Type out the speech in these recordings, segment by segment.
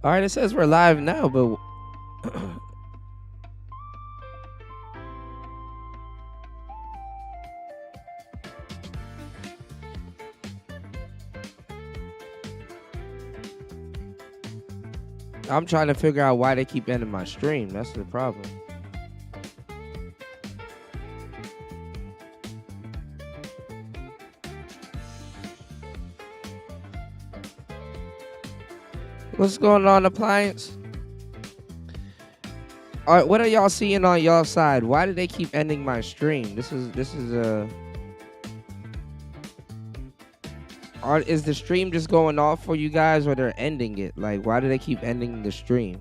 All right, it says we're live now, but I'm trying to figure out why they keep ending my stream. That's the problem. What's going on, Appliance? All right, what are y'all seeing on y'all side? Why do they keep ending my stream? This is is the stream just going off for you guys, or they're ending it? Like, why do they keep ending the stream?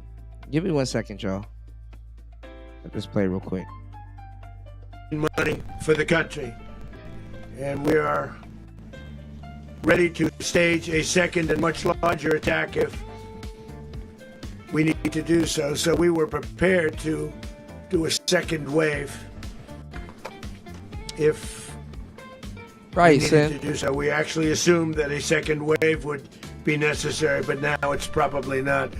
Give me 1 second, y'all. Let this play real quick. Money for the country, and we are ready to stage a second and much larger attack if we need to do so. So we were prepared to do a second wave if we needed to do so. We actually assumed that a second wave would be necessary, but now it's probably not.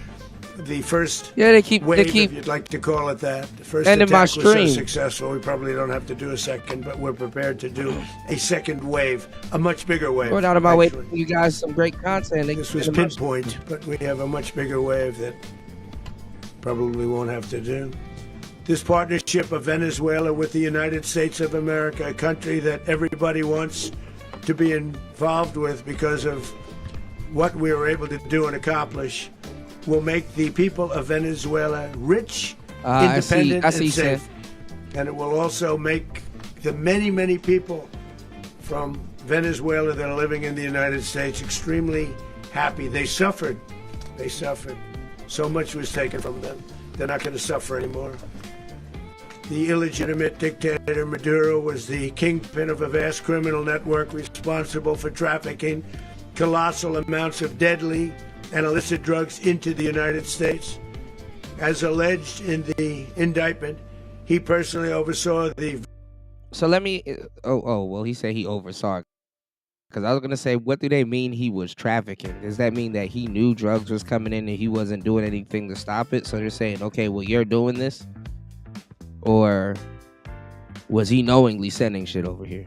The first they keep if you'd like to call it that. The first attack was so successful, we probably don't have to do a second, but we're prepared to do a second wave, a much bigger wave. Going out of my way to you guys some great content. This was pinpoint, but we have a much bigger wave that probably won't have to do. This partnership of Venezuela with the United States of America, a country that everybody wants to be involved with because of what we were able to do and accomplish, will make the people of Venezuela rich, independent, and safe. And it will also make the many, many people from Venezuela that are living in the United States extremely happy. They suffered. So much was taken from them. They're not going to suffer anymore. The illegitimate dictator Maduro was the kingpin of a vast criminal network responsible for trafficking colossal amounts of deadly and illicit drugs into the United States. As alleged in the indictment, he personally oversaw the... So let me... well, he said he oversaw. Because I was going to say, what do they mean he was trafficking? Does that mean that he knew drugs was coming in and he wasn't doing anything to stop it? So they're saying, okay, well, you're doing this? Or was he knowingly sending shit over here?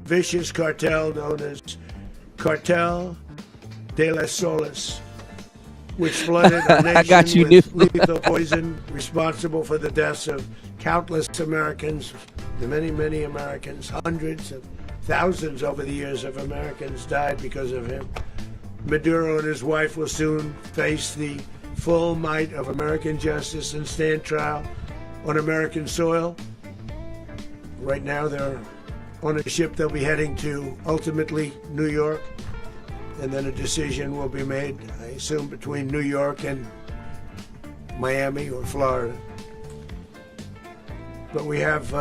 Vicious cartel known as Cartel de las Solas, which flooded our nation with lethal poison, responsible for the deaths of countless Americans, the many, many Americans. Hundreds of thousands over the years of Americans died because of him. Maduro and his wife will soon face the full might of American justice and stand trial on American soil. Right now they're on a ship. They'll be heading to, ultimately, New York. And then a decision will be made, I assume, between New York and Miami or Florida. But we have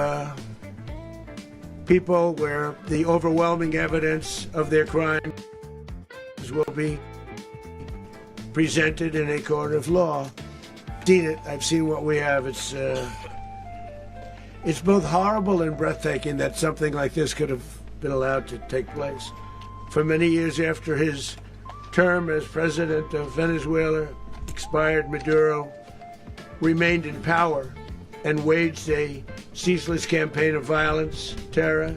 people where the overwhelming evidence of their crimes will be presented in a court of law. I've seen it. I've seen what we have. It's both horrible and breathtaking that something like this could have been allowed to take place. For many years after his term as president of Venezuela expired, Maduro remained in power and waged a ceaseless campaign of violence, terror,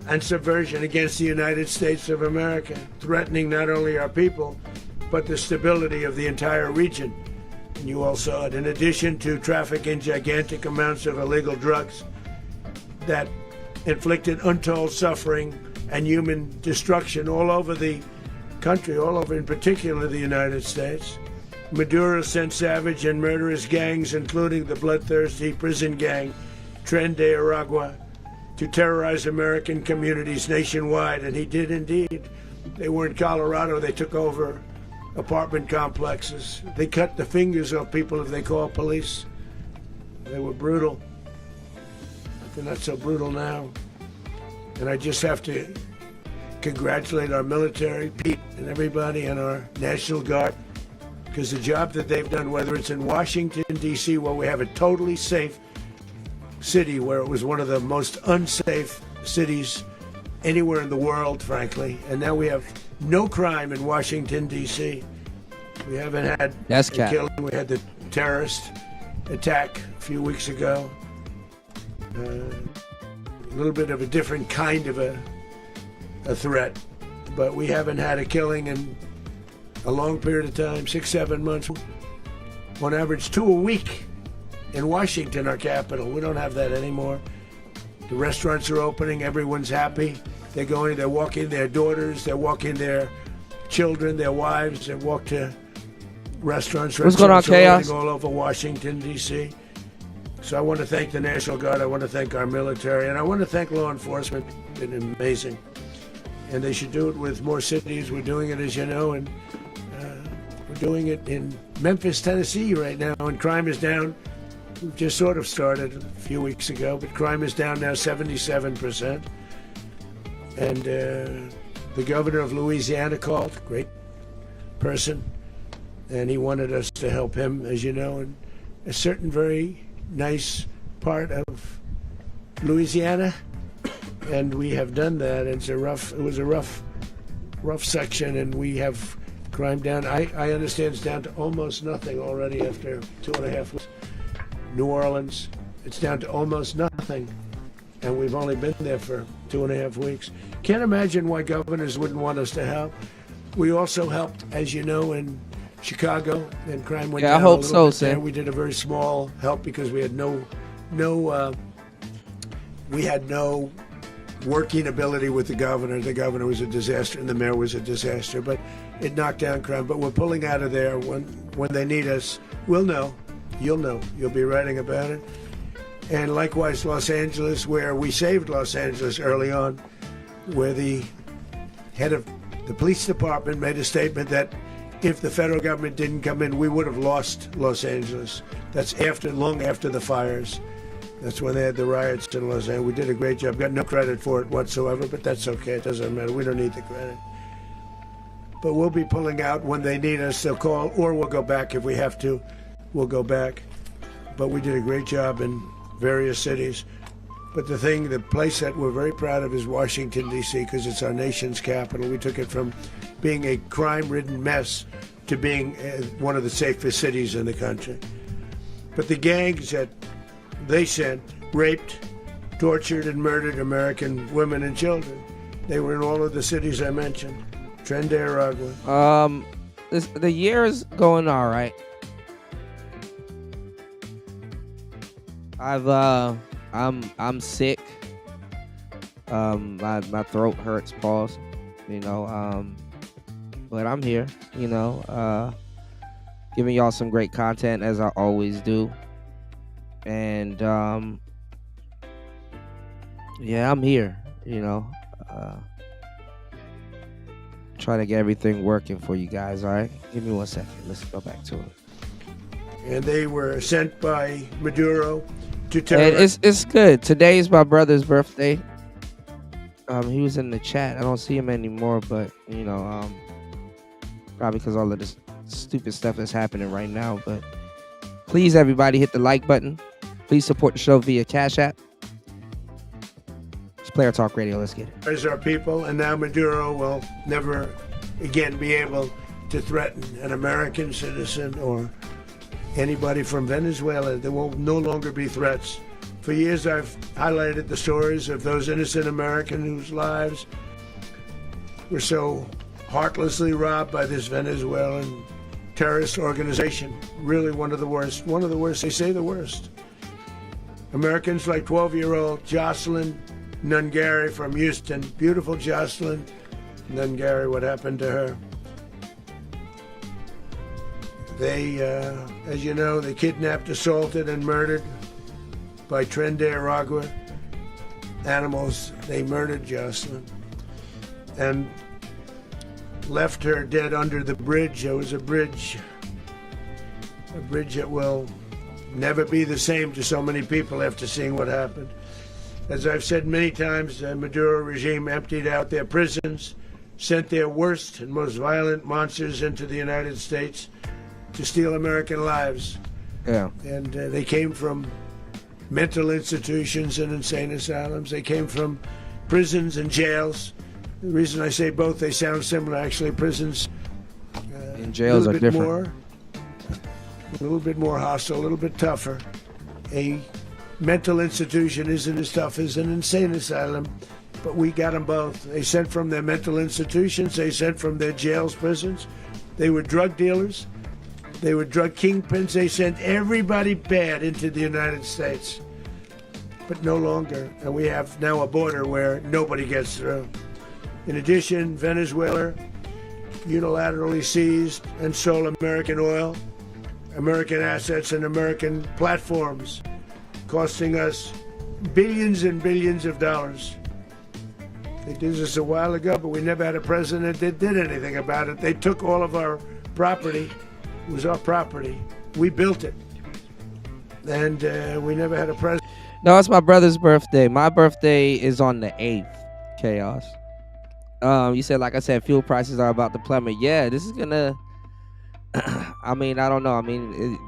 and subversion against the United States of America, threatening not only our people, but the stability of the entire region. And you all saw it. In addition to trafficking gigantic amounts of illegal drugs that inflicted untold suffering and human destruction all over the country, all over in particular the United States, Maduro sent savage and murderous gangs, including the bloodthirsty prison gang Tren de Aragua, to terrorize American communities nationwide. And he did indeed. They were in Colorado. They took over apartment complexes. They cut the fingers off people if they called police. They were brutal. But they're not so brutal now. And I just have to congratulate our military, Pete, and everybody, and our National Guard, because the job that they've done, whether it's in Washington, D.C., where we have a totally safe city, where it was one of the most unsafe cities anywhere in the world, frankly, and now we have no crime in Washington, D.C., We haven't had That's a cap. killing. We had the terrorist attack a few weeks ago. A little bit of a different kind of a threat, but we haven't had a killing in a long period of time, 6-7 months. On average, 2 a week in Washington, our capital. We don't have that anymore. The restaurants are opening. Everyone's happy. They're walking their daughters. They're walking their children, their wives. They walk to restaurants. What's going on, Chaos? All over Washington, D.C. So I want to thank the National Guard. I want to thank our military. And I want to thank law enforcement. It's been amazing. And they should do it with more cities. We're doing it, as you know, and we're doing it in Memphis, Tennessee right now. And crime is down. We've just sort of started a few weeks ago, but crime is down now 77%. And the governor of Louisiana called, great person, and he wanted us to help him, as you know, in a certain very nice part of Louisiana, and we have done that. It was a rough section, and we have crime down. I understand it's down to almost nothing already after 2.5 weeks. New Orleans, it's down to almost nothing, and we've only been there for 2.5 weeks. Can't imagine why governors wouldn't want us to help. We also helped, as you know, in Chicago, and crime went down. I hope a so, little bit Sam. there. We did a very small help because we had no working ability with the governor. The governor was a disaster, and the mayor was a disaster. But it knocked down crime. But we're pulling out of there when they need us. We'll know. You'll know. You'll be writing about it. And likewise, Los Angeles, where we saved Los Angeles early on, where the head of the police department made a statement that if the federal government didn't come in, we would have lost Los Angeles. That's long after the fires. That's when they had the riots in Los Angeles. We did a great job. Got no credit for it whatsoever, but that's okay. It doesn't matter. We don't need the credit. But we'll be pulling out when they need us. They'll call, or we'll go back if we have to. We'll go back. But we did a great job in various cities. But the place that we're very proud of is Washington, D.C., because it's our nation's capital. We took it from being a crime-ridden mess to being one of the safest cities in the country. But the gangs that they sent raped, tortured, and murdered American women and children. They were in all of the cities I mentioned. Aragua. The year is going all right. I'm sick. My throat hurts, pause. But I'm here, giving y'all some great content as I always do. And I'm here, trying to get everything working for you guys. All right, give me 1 second. Let's go back to it. And they were sent by Maduro to And terrorize. it's good. Today is my brother's birthday. He was in the chat. I don't see him anymore, but probably because all of this stupid stuff that's happening right now. But please, everybody, hit the like button. Please support the show via Cash App. It's Player Talk Radio. Let's get it. As our people, and now Maduro will never again be able to threaten an American citizen or anybody from Venezuela. There will no longer be threats. For years, I've highlighted the stories of those innocent Americans whose lives were so heartlessly robbed by this Venezuelan terrorist organization. Really one of the worst. One of the worst. They say the worst. Americans like 12-year-old Jocelyn Nungary from Houston. Beautiful Jocelyn Nungary. What happened to her? They, as you know, they kidnapped, assaulted, and murdered by Aragua animals. They murdered Jocelyn and left her dead under the bridge. There was a bridge that will never be the same to so many people after seeing what happened. As I've said many times, the Maduro regime emptied out their prisons, sent their worst and most violent monsters into the United States to steal American lives. Yeah. And they came from mental institutions and insane asylums. They came from prisons and jails. The reason I say both, they sound similar. Actually, prisons Jails are different. A little bit more hostile, a little bit tougher. A mental institution isn't as tough as an insane asylum, but we got them both. They sent from their mental institutions, they sent from their jails, prisons. They were drug dealers, they were drug kingpins, they sent everybody bad into the United States. But no longer, and we have now a border where nobody gets through. In addition, Venezuela unilaterally seized and sold American oil, American assets, and American platforms, costing us billions and billions of dollars. They did this a while ago, but we never had a president that did anything about it. They took all of our property. It was our property. We built it. And we never had a president. No, it's my brother's birthday. My birthday is on the 8th. Chaos. You said, like I said, fuel prices are about to plummet. Yeah, this is gonna. I mean, I don't know. I mean,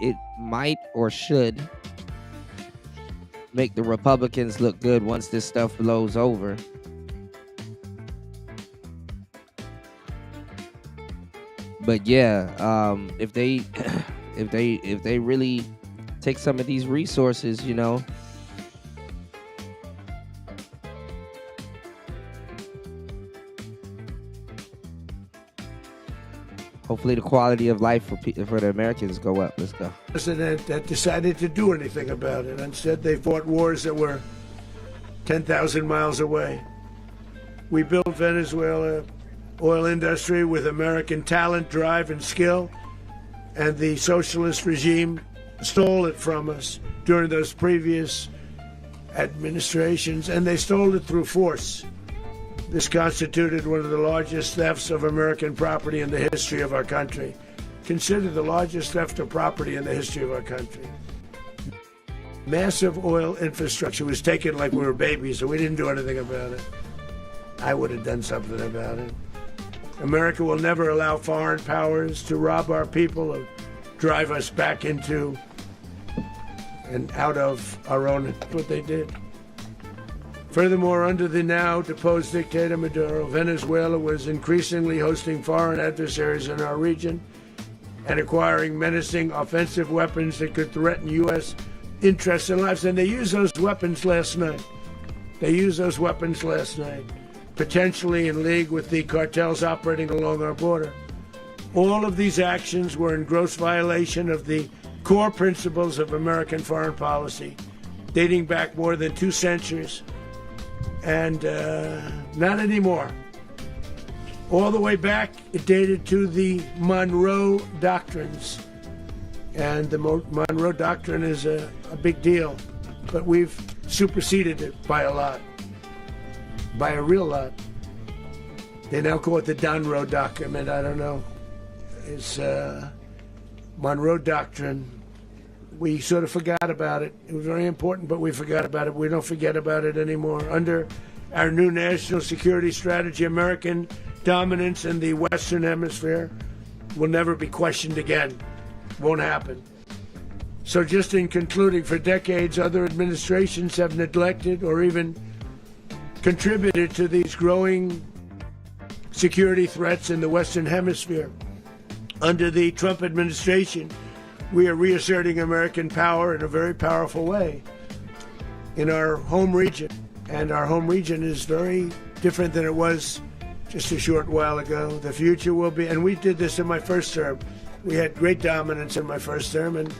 it might or should make the Republicans look good once this stuff blows over. But yeah, if they really take some of these resources, you know, hopefully the quality of life for the Americans go up. Let's go. President that decided to do anything about it. Instead, they fought wars that were 10,000 miles away. We built Venezuela oil industry with American talent, drive, and skill, and the socialist regime stole it from us during those previous administrations, and they stole it through force. This constituted one of the largest thefts of American property in the history of our country. Considered the largest theft of property in the history of our country. Massive oil infrastructure was taken like we were babies, and we didn't do anything about it. I would have done something about it. America will never allow foreign powers to rob our people or drive us back into and out of our own. That's what they did. Furthermore, under the now deposed dictator Maduro, Venezuela was increasingly hosting foreign adversaries in our region and acquiring menacing offensive weapons that could threaten U.S. interests and lives. And they used those weapons last night. Potentially in league with the cartels operating along our border. All of these actions were in gross violation of the core principles of American foreign policy, dating back more than 2 centuries. And not anymore. All the way back, it dated to the Monroe Doctrines. And the Monroe Doctrine is a big deal, but we've superseded it by a lot. By a real lot. They now call it the Monroe Document. I don't know. It's Monroe Doctrine. We sort of forgot about it. It was very important, but we forgot about it. We don't forget about it anymore. Under our new national security strategy, American dominance in the Western Hemisphere will never be questioned again. Won't happen. So just in concluding, for decades, other administrations have neglected or even contributed to these growing security threats in the Western Hemisphere. Under the Trump administration, we are reasserting American power in a very powerful way in our home region. And our home region is very different than it was just a short while ago. The future will be, and we did this in my first term. We had great dominance in my first term, and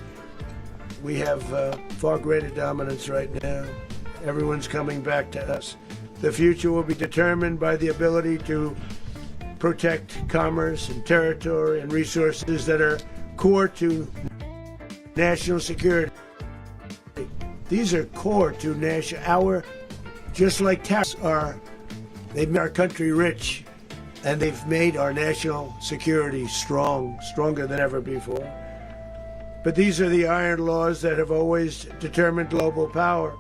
we have far greater dominance right now. Everyone's coming back to us. The future will be determined by the ability to protect commerce and territory and resources that are core to national security. These are core to just like tariffs are, they've made our country rich, and they've made our national security stronger than ever before. But these are the iron laws that have always determined global power.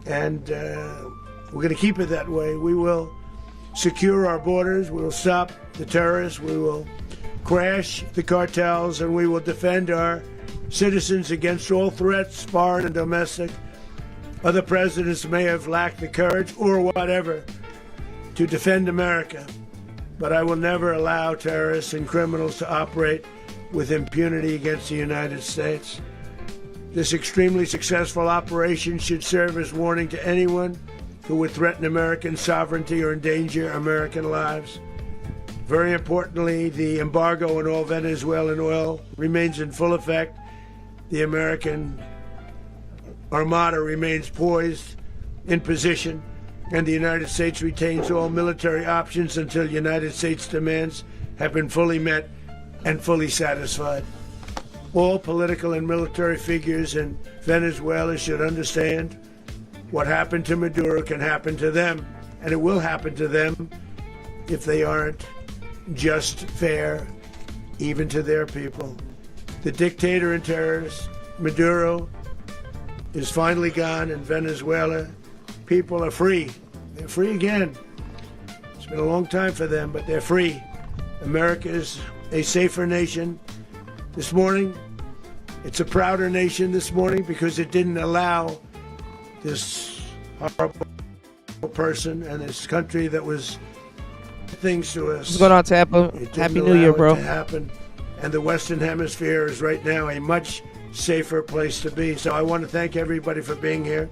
And we're going to keep it that way. We will secure our borders. We will stop the terrorists. We will crash the cartels, and we will defend our citizens against all threats, foreign and domestic. Other presidents may have lacked the courage or whatever to defend America, but I will never allow terrorists and criminals to operate with impunity against the United States. This extremely successful operation should serve as warning to anyone who would threaten American sovereignty or endanger American lives. Very importantly, the embargo on all Venezuelan oil remains in full effect. The American Armada remains poised in position, and the United States retains all military options until United States demands have been fully met and fully satisfied. All political and military figures in Venezuela should understand what happened to Maduro can happen to them, and it will happen to them if they aren't just fair, even to their people. The dictator and terrorist, Maduro, is finally gone, and Venezuela people are free. They're free again. It's been a long time for them, but they're free. America is a safer nation. This morning, it's a prouder nation this morning because it didn't allow this horrible person and this country that was things to us. What's going on, Tampa? Happy New Year, bro. To happen. And the Western Hemisphere is right now a much safer place to be. So I want to thank everybody for being here.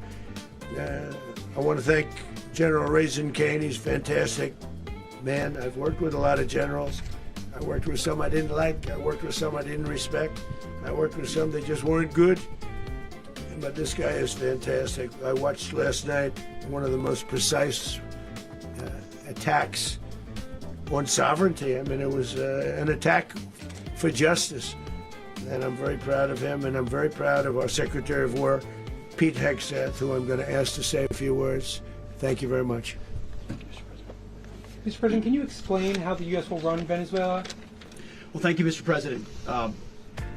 I want to thank General Raisin Kane. He's a fantastic man. I've worked with a lot of generals. I worked with some I didn't like. I worked with some I didn't respect. I worked with some that just weren't good. But this guy is fantastic. I watched last night one of the most precise attacks on sovereignty. I mean, it was an attack for justice. And I'm very proud of him, and I'm very proud of our Secretary of War, Pete Hegseth, who I'm going to ask to say a few words. Thank you very much. Mr. President, can you explain how the U.S. will run Venezuela? Well, thank you, Mr. President.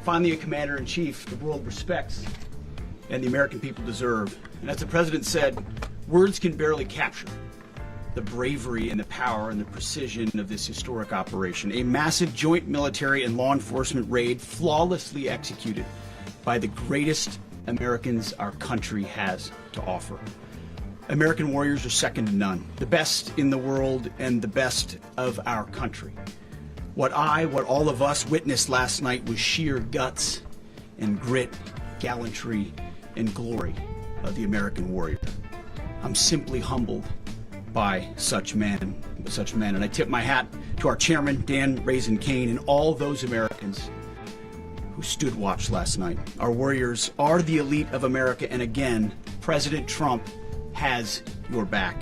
Finally, a commander-in-chief the world respects and the American people deserve. And as the President said, words can barely capture the bravery and the power and the precision of this historic operation. A massive joint military and law enforcement raid flawlessly executed by the greatest Americans our country has to offer. American warriors are second to none, the best in the world and the best of our country. What all of us witnessed last night was sheer guts and grit, gallantry and glory of the American warrior. I'm simply humbled by such men, and I tip my hat to our chairman, Dan Raisin Kane, and all those Americans who stood watch last night. Our warriors are the elite of America, and again, President Trump has your back.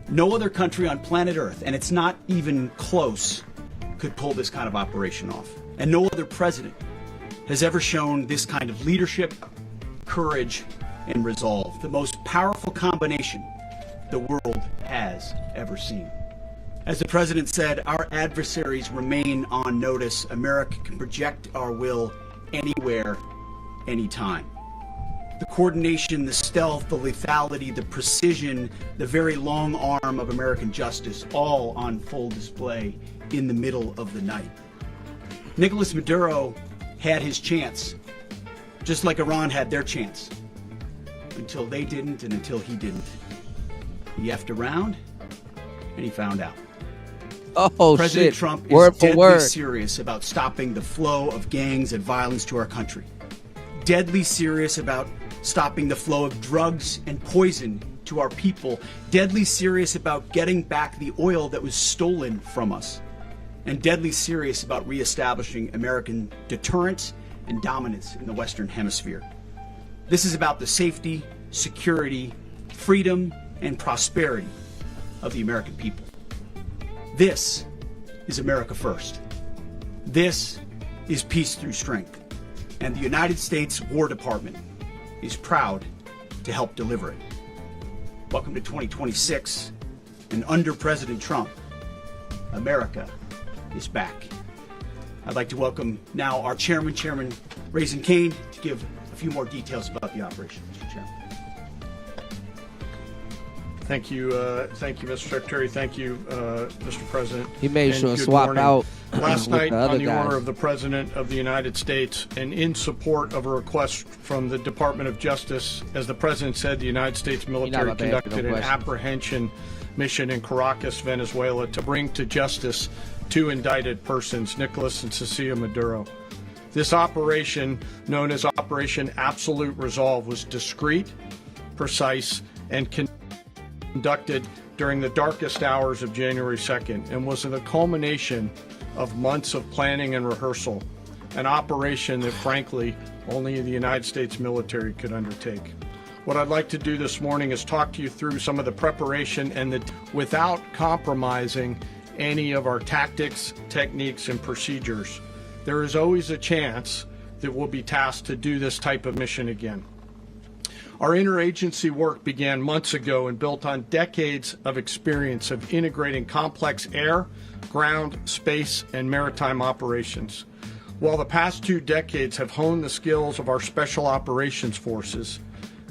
No other country on planet Earth, and it's not even close, could pull this kind of operation off. And no other president has ever shown this kind of leadership, courage, and resolve. The most powerful combination the world has ever seen. As the President said, our adversaries remain on notice. America can project our will anywhere, anytime. The coordination, the stealth, the lethality, the precision, the very long arm of American justice, all on full display in the middle of the night. Nicolas Maduro had his chance, just like Iran had their chance, until they didn't and until he didn't. He effed around, and he found out. Oh, President shit. Trump is Word for deadly word. serious about stopping the flow of gangs and violence to our country. Deadly serious about stopping the flow of drugs and poison to our people. Deadly serious about getting back the oil that was stolen from us. And deadly serious about reestablishing American deterrence and dominance in the Western Hemisphere. This is about the safety, security, freedom, and prosperity of the American people. This is America first. This is peace through strength. And the United States War Department is proud to help deliver it. Welcome to 2026, and under President Trump, America is back. I'd like to welcome now our chairman, Chairman Raisin Kane, to give a few more details about the operation. Mr. Chairman. Thank you, Mr. Secretary. Thank you, Mr. President. He made And sure to good swap morning. out Last with night, the other on the guys. order of the President of the United States, and in support of a request from the Department of Justice, as the President said, the United States military about to answer conducted no an questions. apprehension mission in Caracas, Venezuela, to bring to justice two indicted persons, Nicolas and Cecilia Maduro. This operation, known as Operation Absolute Resolve, was discreet, precise, and conducted during the darkest hours of January 2nd and was the culmination of months of planning and rehearsal, an operation that, frankly, only the United States military could undertake. What I'd like to do this morning is talk to you through some of the preparation and without compromising any of our tactics, techniques, and procedures. There is always a chance that we'll be tasked to do this type of mission again. Our interagency work began months ago and built on decades of experience of integrating complex air, ground, space, and maritime operations. While the past 2 decades have honed the skills of our special operations forces,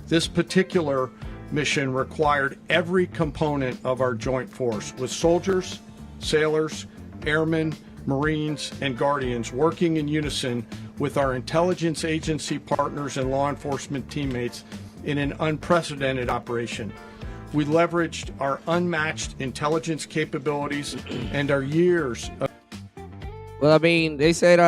this particular mission required every component of our joint force, with soldiers, sailors, airmen, Marines, and Guardians working in unison with our intelligence agency partners and law enforcement teammates in an unprecedented operation. We leveraged our unmatched intelligence capabilities and our years of... Well, I mean, they said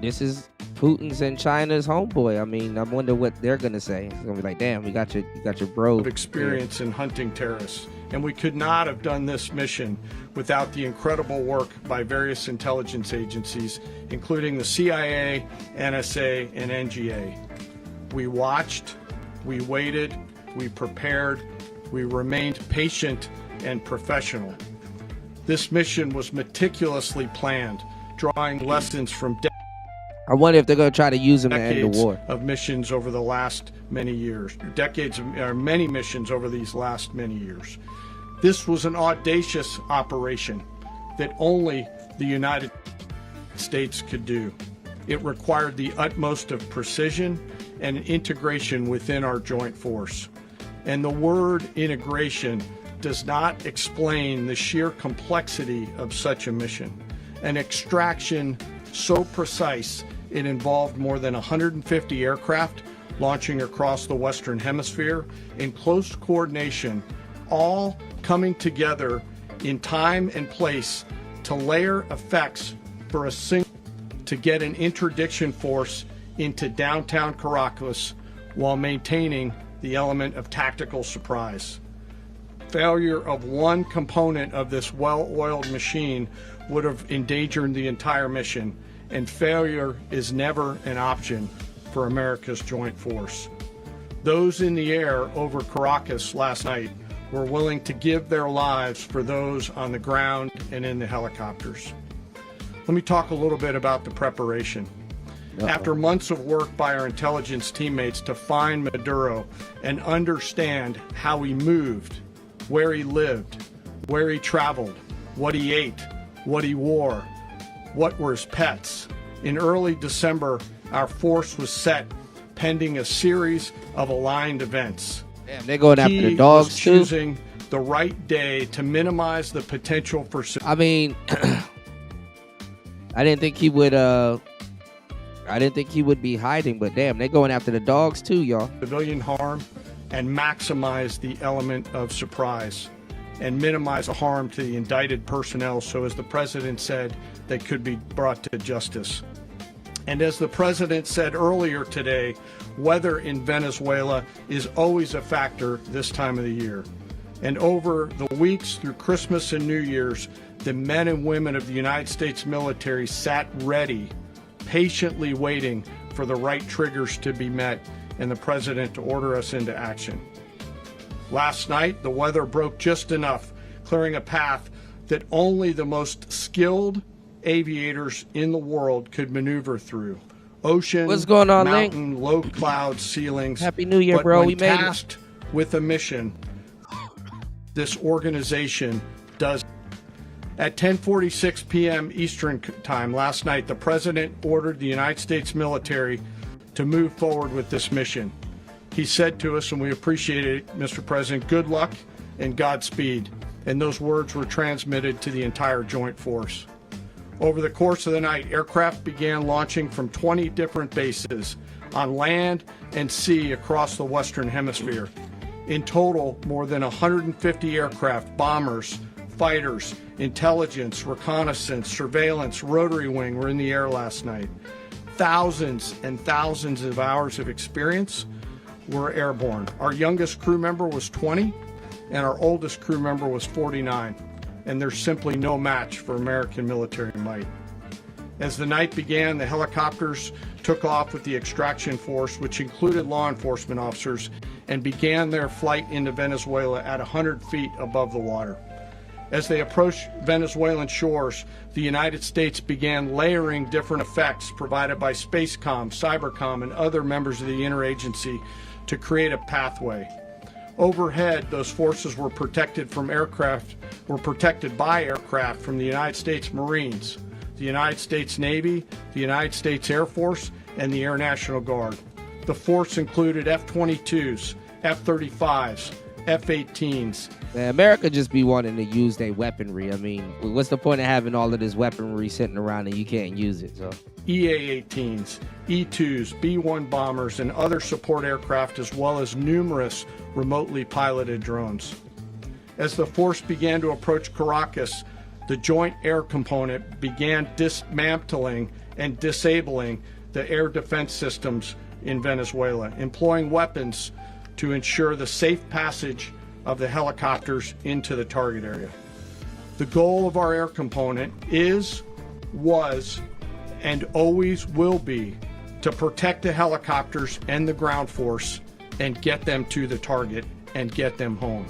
this is Putin's and China's homeboy. I mean, I wonder what they're gonna say. It's gonna be like, damn, you got your bro. experience in hunting terrorists. And we could not have done this mission without the incredible work by various intelligence agencies, including the CIA, NSA, and NGA. We watched, we waited, we prepared, we remained patient and professional. This mission was meticulously planned, drawing lessons from I wonder if they're gonna try to use him to end the decades war. of missions over the last many years, many missions over these last many years. This was an audacious operation that only the United States could do. It required the utmost of precision and integration within our joint force. And the word integration does not explain the sheer complexity of such a mission. An extraction so precise it involved more than 150 aircraft launching across the Western Hemisphere in close coordination, all coming together in time and place to layer effects for a single, to get an interdiction force into downtown Caracas while maintaining the element of tactical surprise. Failure of one component of this well-oiled machine would have endangered the entire mission, and failure is never an option for America's joint force. Those in the air over Caracas last night were willing to give their lives for those on the ground and in the helicopters. Let me talk a little bit about the preparation. After months of work by our intelligence teammates to find Maduro and understand how he moved, where he lived, where he traveled, what he ate, what he wore, what were his pets, in early December, our force was set pending a series of aligned events. Damn, they're going after the He dogs was too. choosing the right day to minimize the potential for I mean, I didn't think he would. I didn't think he would be hiding, but damn, they're going after the dogs too, y'all. civilian harm and maximize the element of surprise and minimize the harm to the indicted personnel so, as the president said, they could be brought to justice. And as the president said earlier today, weather in Venezuela is always a factor this time of the year. And over the weeks through Christmas and New Year's, the men and women of the United States military sat ready, patiently waiting for the right triggers to be met and the president to order us into action. Last night, the weather broke just enough, clearing a path that only the most skilled aviators in the world could maneuver through. Ocean, What's going on, Link? mountain, low cloud ceilings. Happy New Year, But bro. when We made it. tasked with a mission, this organization does. At 10:46 p.m. Eastern Time last night, the president ordered the United States military to move forward with this mission. He said to us, and we appreciate it, Mr. President, good luck and Godspeed. And those words were transmitted to the entire Joint Force. Over the course of the night, aircraft began launching from 20 different bases on land and sea across the Western Hemisphere. In total, more than 150 aircraft, bombers, fighters, intelligence, reconnaissance, surveillance, rotary wing were in the air last night. Thousands and thousands of hours of experience were airborne. Our youngest crew member was 20, and our oldest crew member was 49, and there's simply no match for American military might. As the night began, the helicopters took off with the extraction force, which included law enforcement officers, and began their flight into Venezuela at 100 feet above the water. As they approached Venezuelan shores, the United States began layering different effects provided by Spacecom, Cybercom, and other members of the interagency to create a pathway. Overhead, those forces were protected by aircraft from the United States Marines, the United States Navy, the United States Air Force, and the Air National Guard. The force included F-22s, F-35s, F-18s. America just be wanting to use their weaponry. I mean, what's the point of having all of this weaponry sitting around and you can't use it? So EA-18s, E-2s, B-1 bombers, and other support aircraft, as well as numerous remotely piloted drones. As the force began to approach Caracas, the Joint Air Component began dismantling and disabling the air defense systems in Venezuela, employing weapons to ensure the safe passage of the helicopters into the target area. The goal of our air component is, was, and always will be to protect the helicopters and the ground force and get them to the target and get them home.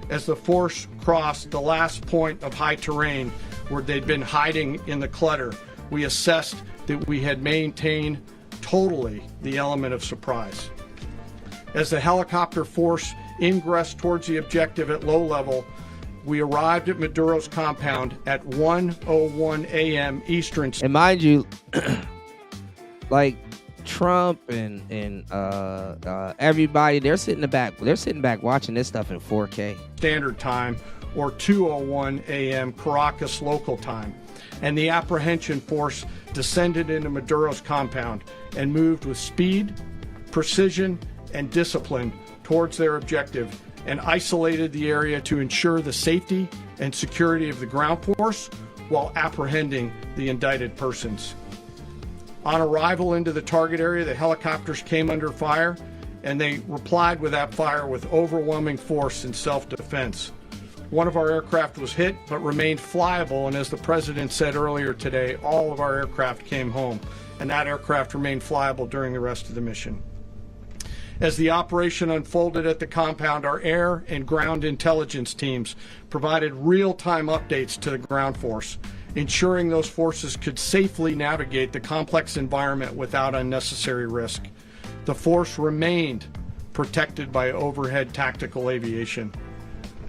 As the force crossed the last point of high terrain where they'd been hiding in the clutter, we assessed that we had maintained totally the element of surprise. As the helicopter force ingressed towards the objective at low level, we arrived at Maduro's compound at 1:01 a.m. Eastern. And mind you, like Trump and everybody, they're sitting back watching this stuff in 4K Standard Time, or 2:01 a.m. Caracas local time. And the apprehension force descended into Maduro's compound and moved with speed, precision, and discipline towards their objective, and isolated the area to ensure the safety and security of the ground force while apprehending the indicted persons. On arrival into the target area, the helicopters came under fire, and they replied with that fire with overwhelming force in self-defense. One of our aircraft was hit but remained flyable, and as the President said earlier today, all of our aircraft came home, and that aircraft remained flyable during the rest of the mission. As the operation unfolded at the compound, our air and ground intelligence teams provided real-time updates to the ground force, ensuring those forces could safely navigate the complex environment without unnecessary risk. The force remained protected by overhead tactical aviation.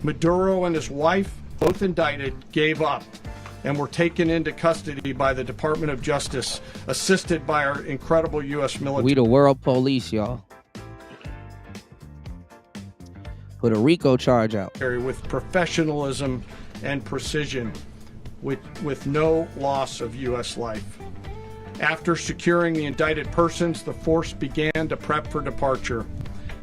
Maduro and his wife, both indicted, gave up and were taken into custody by the Department of Justice, assisted by our incredible U.S. military. We the world police, y'all. Put a RICO charge out. With professionalism and precision, with no loss of U.S. life. After securing the indicted persons, the force began to prep for departure.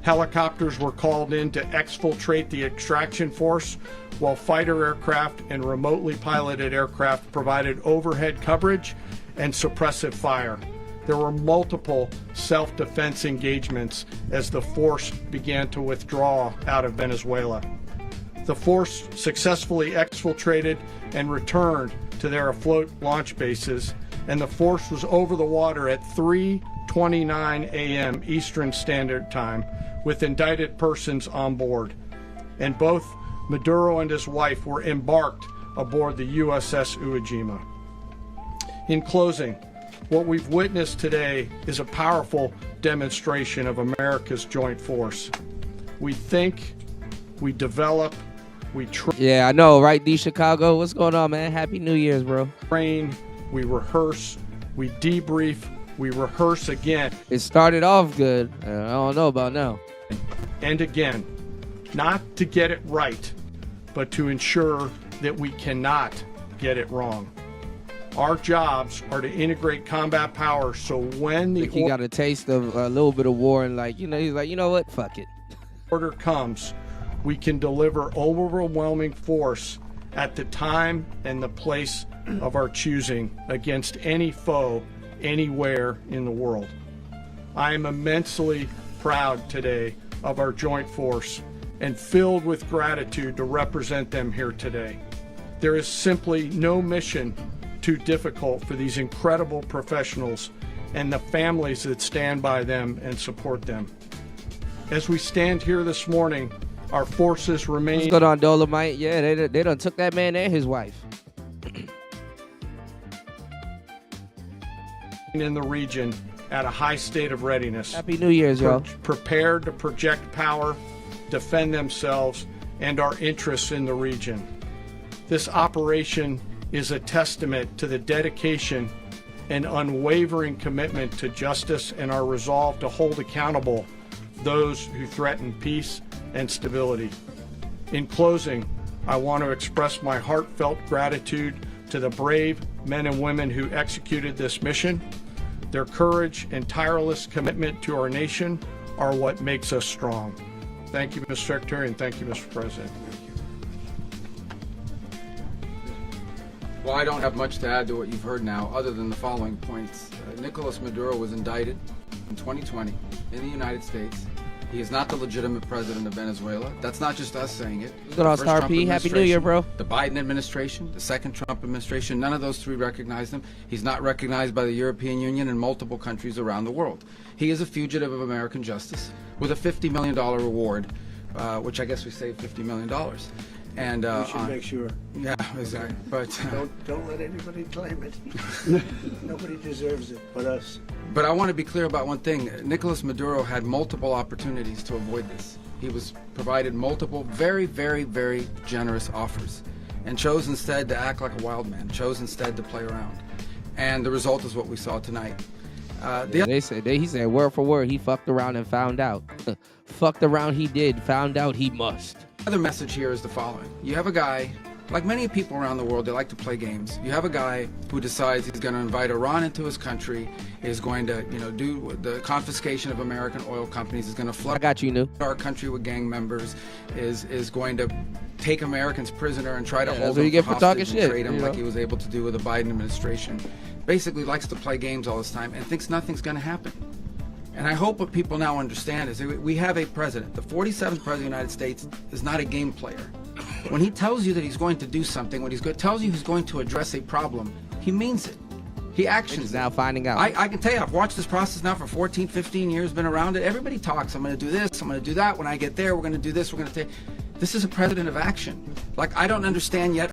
Helicopters were called in to exfiltrate the extraction force, while fighter aircraft and remotely piloted aircraft provided overhead coverage and suppressive fire. There were multiple self-defense engagements as the force began to withdraw out of Venezuela. The force successfully exfiltrated and returned to their afloat launch bases, and the force was over the water at 3:29 a.m. Eastern Standard Time with indicted persons on board. And both Maduro and his wife were embarked aboard the USS Iwo Jima. In closing, what we've witnessed today is a powerful demonstration of America's joint force. We think, we develop, we yeah, I know, right, D Chicago? What's going on, man? Happy New Year's, bro. Train, we rehearse, we debrief, We rehearse again It started off good. I don't know about now. and again, not to get it right, but to ensure that we cannot get it wrong. Our jobs are to integrate combat power so when the He got a taste of a little bit of war and he's like, you know what? Fuck it. order comes, we can deliver overwhelming force at the time and the place of our choosing against any foe anywhere in the world. I am immensely proud today of our joint force and filled with gratitude to represent them here today. There is simply no mission too difficult for these incredible professionals and the families that stand by them and support them. As we stand here this morning, our forces remain. What's going on, Dolomite? Yeah, they done took that man and his wife. In the region at a high state of readiness. Happy New Year's, y'all. Prepared to project power, defend themselves, and our interests in the region. This operation is a testament to the dedication and unwavering commitment to justice and our resolve to hold accountable those who threaten peace and stability. In closing, I want to express my heartfelt gratitude to the brave men and women who executed this mission. Their courage and tireless commitment to our nation are what makes us strong. Thank you, Mr. Secretary, and thank you, Mr. President. Well, I don't have much to add to what you've heard now, other than the following points. Nicolas Maduro was indicted in 2020 in the United States. He is not the legitimate president of Venezuela. That's not just us saying it. Good on The first Star Trump P. Happy New Year, bro. The Biden administration, the second Trump administration, none of those three recognized him. He's not recognized by the European Union and multiple countries around the world. He is a fugitive of American justice with a $50 million reward, which I guess we saved $50 million. And We should make sure. yeah, exactly. But Don't let anybody claim it. Nobody deserves it but us. But I want to be clear about one thing. Nicolas Maduro had multiple opportunities to avoid this. He was provided multiple very, very, very generous offers and chose instead to act like a wild man, chose instead to play around. And the result is what we saw tonight. He said word for word, he fucked around and found out. Fucked around he did, found out he must. The other message here is the following. You have a guy, like many people around the world, they like to play games. You have a guy who decides he's going to invite Iran into his country, is going to, do the confiscation of American oil companies, is going to flood I got you, New. our country with gang members, is going to take Americans prisoner and try to hold that's what them you get for talking hostage and shit, trade them you like know? he was able to do with the Biden administration. Basically likes to play games all this time and thinks nothing's going to happen. And I hope what people now understand is that we have a president. The 47th president of the United States is not a game player. When he tells you that he's going to do something, when tells you he's going to address a problem, he means it. He actions He's it. now finding out. I can tell you, I've watched this process now for 14, 15 years, been around it. Everybody talks. I'm going to do this. I'm going to do that. When I get there, we're going to do this. We're going to take. This is a president of action. Like, I don't understand yet